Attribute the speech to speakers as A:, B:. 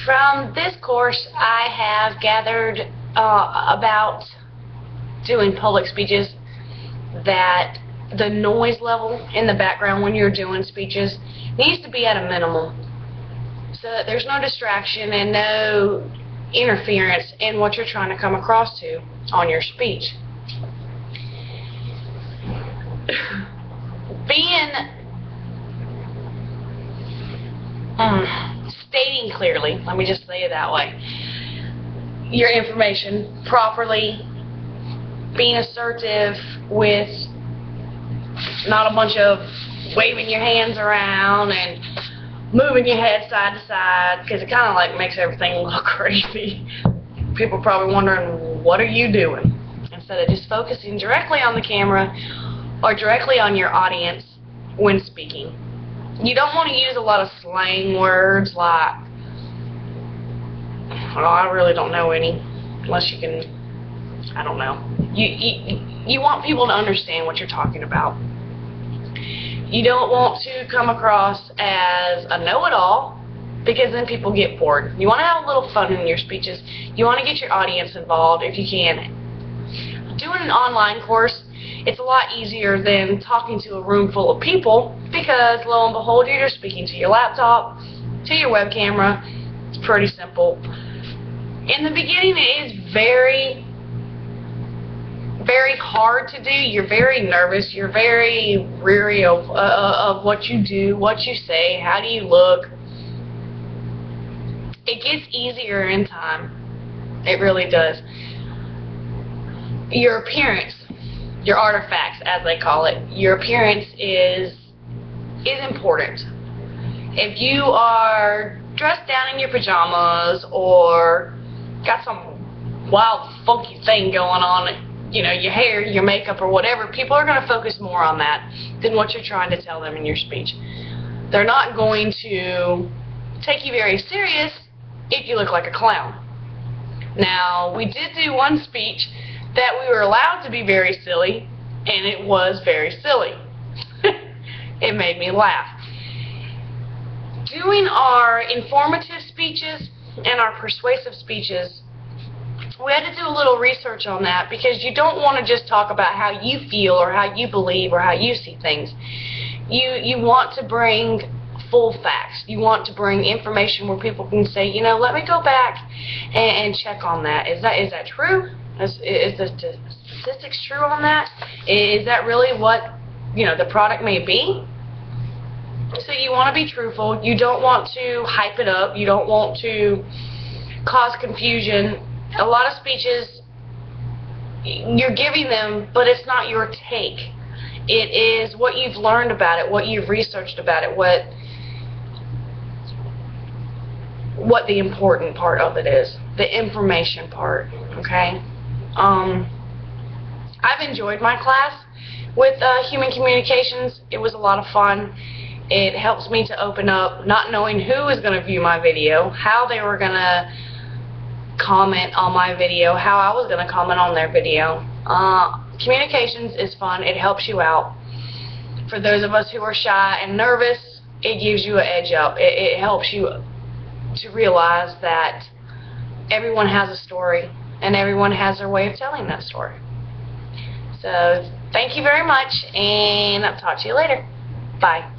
A: From this course, I have gathered about doing public speeches that the noise level in the background when you're doing speeches needs to be at a minimum, so that there's no distraction and no interference in what you're trying to come across to on your speech. Stating clearly, let me just say it that way, your information properly, being assertive with not a bunch of waving your hands around and moving your head side to side, because it kind of like makes everything look crazy. People are probably wondering, what are you doing? Instead of just focusing directly on the camera or directly on your audience when speaking. You don't want to use a lot of slang words like, oh, I really don't know any, unless you can, I don't know. You want people to understand what you're talking about. You don't want to come across as a know-it-all, because then people get bored. You want to have a little fun in your speeches. You want to get your audience involved if you can. Doing an online course, it's a lot easier than talking to a room full of people, because lo and behold, you're just speaking to your laptop, to your web camera. It's pretty simple. In the beginning, it is very hard to do. You're very nervous. You're very weary of what you do, what you say, how do you look. It gets easier in time. It really does. Your appearance, your artifacts as they call it, your appearance is important. If you are dressed down in your pajamas or got some wild funky thing going on, you know, your hair, your makeup or whatever, people are going to focus more on that than what you're trying to tell them in your speech. They're not going to take you very serious if you look like a clown. Now, we did do one speech that we were allowed to be very silly, and it was very silly. It made me laugh. Doing our informative speeches and our persuasive speeches, we had to do a little research on that, because you don't want to just talk about how you feel or how you believe or how you see things. You want to bring full facts. You want to bring information where people can say, you know, let me go back and check on that. Is that true? Is the statistics true on that? Is that really what, you know, the product may be? So you want to be truthful. You don't want to hype it up. You don't want to cause confusion. A lot of speeches, you're giving them, but it's not your take. It is what you've learned about it, what you've researched about it, what the important part of it is, the information part, okay? I've enjoyed my class with human communications. It was a lot of fun. It helps me to open up, not knowing who is going to view my video, how they were going to comment on my video, how I was going to comment on their video. Communications is fun. It helps you out. For those of us who are shy and nervous, it gives you an edge up. It helps you to realize that everyone has a story and everyone has their way of telling that story. So thank you very much, and I'll talk to you later. Bye.